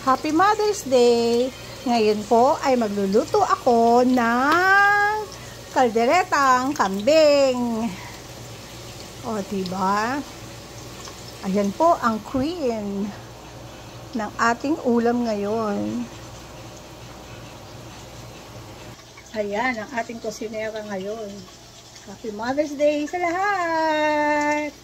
Happy Mother's Day! Ngayon po ay magluluto ako ng kalderetang kambing. O, diba? Ayan po ang queen ng ating ulam ngayon. Ayan ang ating kusinera ngayon. Happy Mother's Day sa lahat!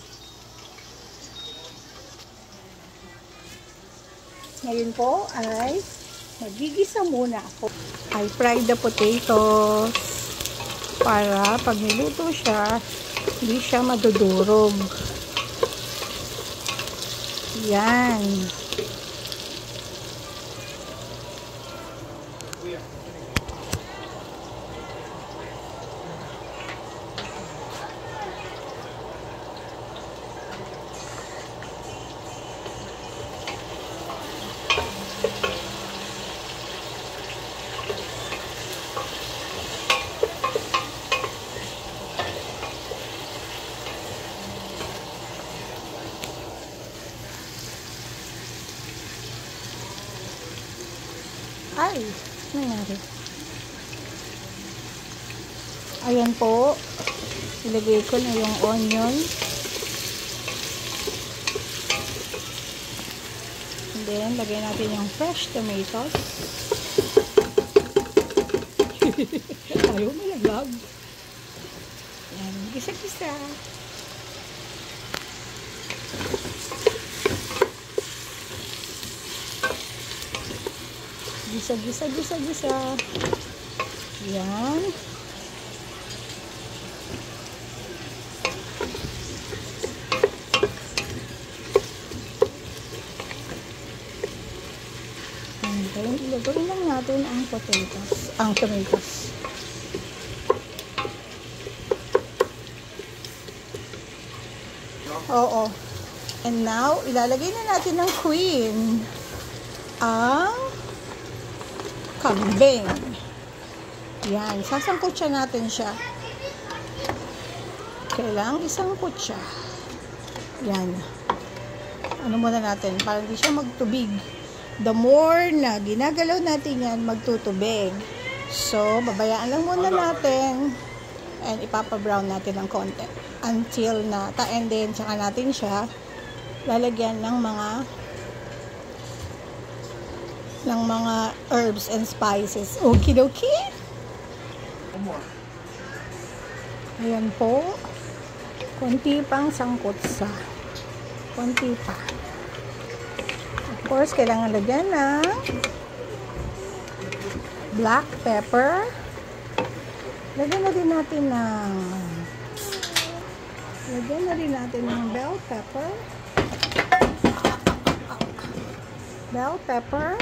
Ngayon po ay magigisa muna ako. I fried the potatoes para pag niluto siya, hindi siya madudurog. Yan. Ay, nangyari. Ayan po. Ilagay ko na yung onion. And then, lagay natin yung fresh tomatoes. Ayaw malaglag. Ayan, gisa-gisa. Gisa. Yan. Ilagay lang natin ang potatoes, ang tomatoes. Oo. And now, ilalagay na natin ng queen. Ang kambing. Yan. Sasangkot siya natin siya. Kailangang isangkot siya. Yan. Ano muna natin? Para hindi siya magtubig. The more na ginagalaw natin yan, magtutubig. So, babayaan lang muna natin. And ipapa-brown natin ng konti. Until na, and then, tsaka natin siya lalagyan ng mga herbs and spices. Okie-dokie. Ayan po. Konti pang sangkot sa. Konti pa. Of course, kailangan lagyan ng black pepper. Lagyan na din natin ng bell pepper. Bell pepper.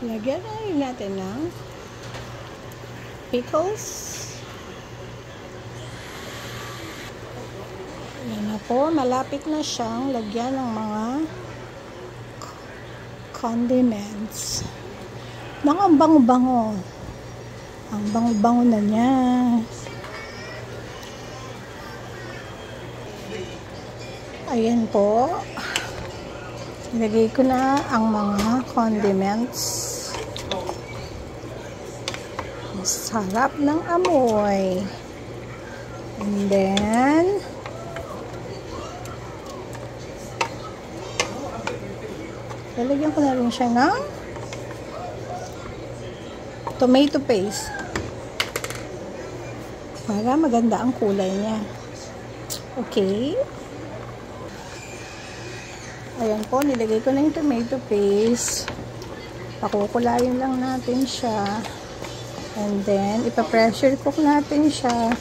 Lagyan na rin natin ng pickles. Yan na po. Malapit na siyang lagyan ng mga condiments. Ang bango-bango. Ang bango-bango na niya. Ayan po. Ilagay ko na ang mga condiments. Sarap ng amoy. And then, lalagyan ko na rin siya ng tomato paste para maganda ang kulay niya. Okay. Ayan po, nilagay ko na yung tomato paste. Pakukulayin lang natin siya. And then, ipa-pressure cook natin siya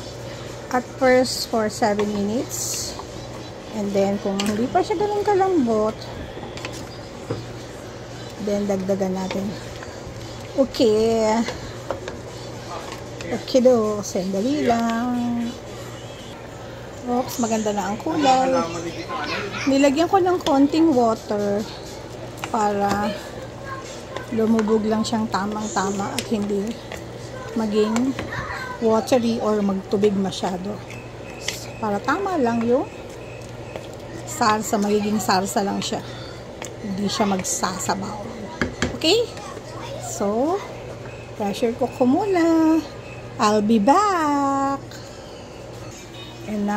at first for 7 minutes. And then, kung hindi pa siya ganun kalambot, then, dagdagan natin. Okay. Okay do. Sandali lang. Oops, maganda na ang kulay. Nilagyan ko ng konting water para lumubog lang siyang tamang-tama at hindi maging watery or magtubig masyado. Para tama lang yung sarsa. Magiging sarsa lang siya. Hindi siya magsasabaw. Okay? So, pressure cook ko muna. I'll be back. And now,